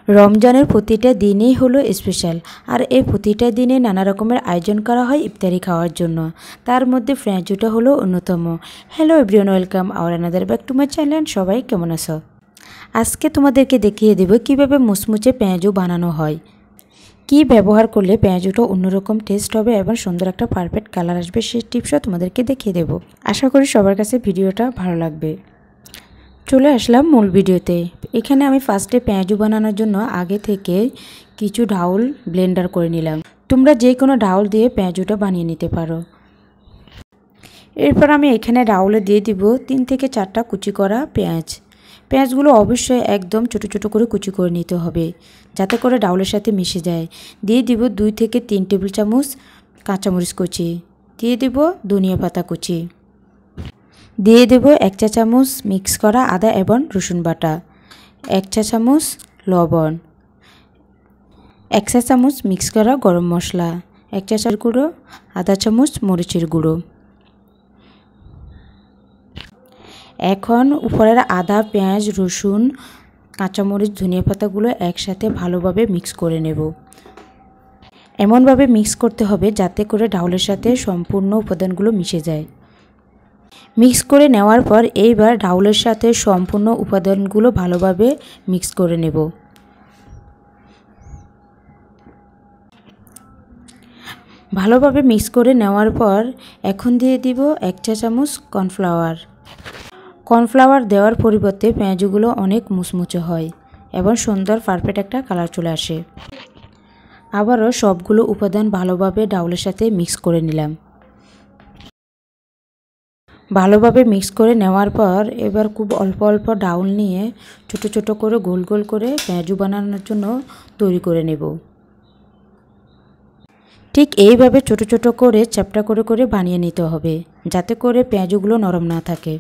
রমজানের প্রতিটা দিনেই হলো স্পেশাল, আর এই প্রতিটা দিনে নানা রকমের আয়োজন করা হয় ইফতারি খাওয়ার জন্য। তার মধ্যে পেঁয়াজুটা হলো অন্যতম। Hello everyone, welcome hour another back to my channel. সবাই কেমন আছো? আজকে তোমাদেরকে দেখিয়ে দেব কিভাবে মুচমুচে পেঁয়াজু বানানো হয়, কি ব্যবহার করলে পেঁয়াজুটা অন্যরকম টেস্ট হবে এবং সুন্দর একটা পারফেক্ট কালার আসবে, সেই টিপসও তোমাদেরকে দেখিয়ে দেব। আশা করি সবার কাছে ভিডিওটা ভালো লাগবে। চলে আসলাম মূল ভিডিওতে। এখানে আমি ফার্স্টে পেঁয়াজু বানানোর জন্য আগে থেকে কিছু ডাউল ব্লেন্ডার করে নিলাম। তোমরা যে কোনো ডাউল দিয়ে পেঁয়াজুটা বানিয়ে নিতে পারো। এরপর আমি এখানে ডাউলে দিয়ে দিব 3 থেকে 4টা কুচি করা পেঁয়াজ। পেঁয়াজগুলো অবশ্যই একদম ছোট ছোট করে কুচি করে নিতে হবে, যাতে করে ডাউলের সাথে মিশে যায়। দিয়ে দিব 2 থেকে 3 টেবিল চামচ কাঁচামরিচ কুচি, দিয়ে দিব ধনিয়া পাতা কুচি, দিয়ে দেব 1 চা চামচ মিক্স করা আদা এবং রসুন বাটা, 1 চা চামচ লবণ, 1 চা চামচ মিক্স করা গরম মশলা, 1 চা চামচ গুঁড়ো, আধা চামচ মরিচের গুঁড়ো। এখন উপরের আদা, পেঁয়াজ, রসুন, কাঁচামরিচ, ধনিয়া পাতাগুলো একসাথে ভালোভাবে মিক্স করে নেব। এমনভাবে মিক্স করতে হবে যাতে করে ডাউলের সাথে সম্পূর্ণ উপাদানগুলো মিশে যায়। মিক্স করে নেওয়ার পর এইবার ডাউলের সাথে সম্পূর্ণ উপাদানগুলো ভালোভাবে মিক্স করে নেব। ভালোভাবে মিক্স করে নেওয়ার পর এখন দিয়ে দিব 1 চা চামচ কর্নফ্লাওয়ার। কর্নফ্লাওয়ার দেওয়ার পরিবর্তে পেঁয়াজুগুলো অনেক মুচমুচে হয় এবং সুন্দর পারফেক্ট একটা কালার চলে আসে। আবারও সবগুলো উপাদান ভালোভাবে ডাউলের সাথে মিক্স করে নিলাম। ভালোভাবে মিক্স করে নেওয়ার পর এবার খুব অল্প অল্প ডাউল নিয়ে ছোট ছোট করে গোল গোল করে পেঁয়াজু বানানোর জন্য তৈরি করে নেব। ঠিক এইভাবে ছোট ছোট করে চ্যাপ্টা করে করে বানিয়ে নিতে হবে, যাতে করে পেঁয়াজুগুলো নরম না থাকে।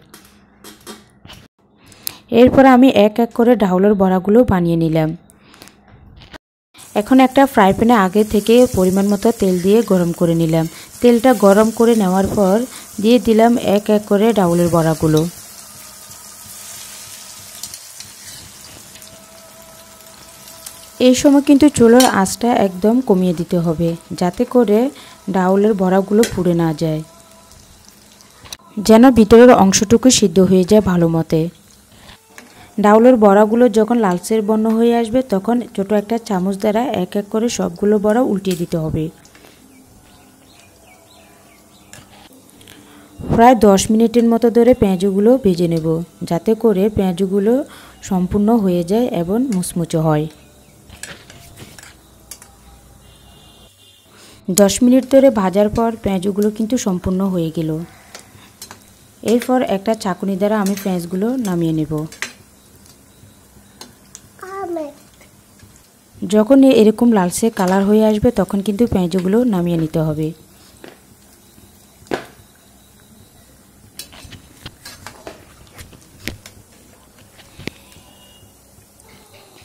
এরপর আমি এক এক করে ডাউলের বড়াগুলো বানিয়ে নিলাম। এখন একটা ফ্রাই প্যানে আগে থেকে পরিমাণ মতো তেল দিয়ে গরম করে নিলাম। তেলটা গরম করে নেওয়ার পর দিয়ে দিলাম এক এক করে ডাউলের বড়াগুলো। এই সময় কিন্তু চুলার আঁচটা একদম কমিয়ে দিতে হবে, যাতে করে ডাউলের বড়াগুলো পুড়ে না যায়, যেন ভিতরের অংশটুকু সিদ্ধ হয়ে যায় ভালো মতে। ডাউলের বড়াগুলো যখন লালচে বর্ণ হয়ে আসবে তখন ছোট একটা চামচ দ্বারা এক এক করে সবগুলো বড়া উল্টিয়ে দিতে হবে। প্রায় 10 মিনিটের মতো ধরে পেঁয়াজুগুলো ভেজে নেব, যাতে করে পেঁয়াজুগুলো সম্পূর্ণ হয়ে যায় এবং মুচমুচে হয়। 10 মিনিট ধরে ভাজার পর পেঁয়াজুগুলো কিন্তু সম্পূর্ণ হয়ে গেল। এরপর একটা চাকুনি দ্বারা আমি পেঁয়াজগুলো নামিয়ে নেব। যখন এরকম লালচে কালার হয়ে আসবে তখন কিন্তু পেঁয়াজগুলো নামিয়ে নিতে হবে।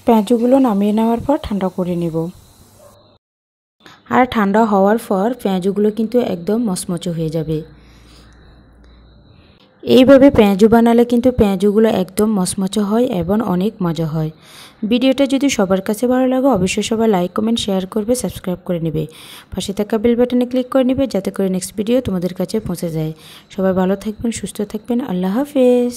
পেঁয়াজগুলো নামিয়ে নেওয়ার পর ঠান্ডা করে নেব। আর ঠান্ডা হওয়ার পর পেঁয়াজগুলো কিন্তু একদম মচমচে হয়ে যাবে। এইভাবে পেঁয়াজু বানালে কিন্তু পেঁয়াজুগুলো একদম মচমচে হয় এবং অনেক মজা হয়। ভিডিওটা যদি সবার কাছে ভালো লাগে অবশ্যই সবাই লাইক, কমেন্ট, শেয়ার করবে, সাবস্ক্রাইব করে নেবে। পাশে থাকা বেল বাটনে ক্লিক করে নেবে, যাতে করে নেক্সট ভিডিও তোমাদের কাছে পৌঁছে যায়। সবাই ভালো থাকবেন, সুস্থ থাকবেন। আল্লাহ হাফেজ।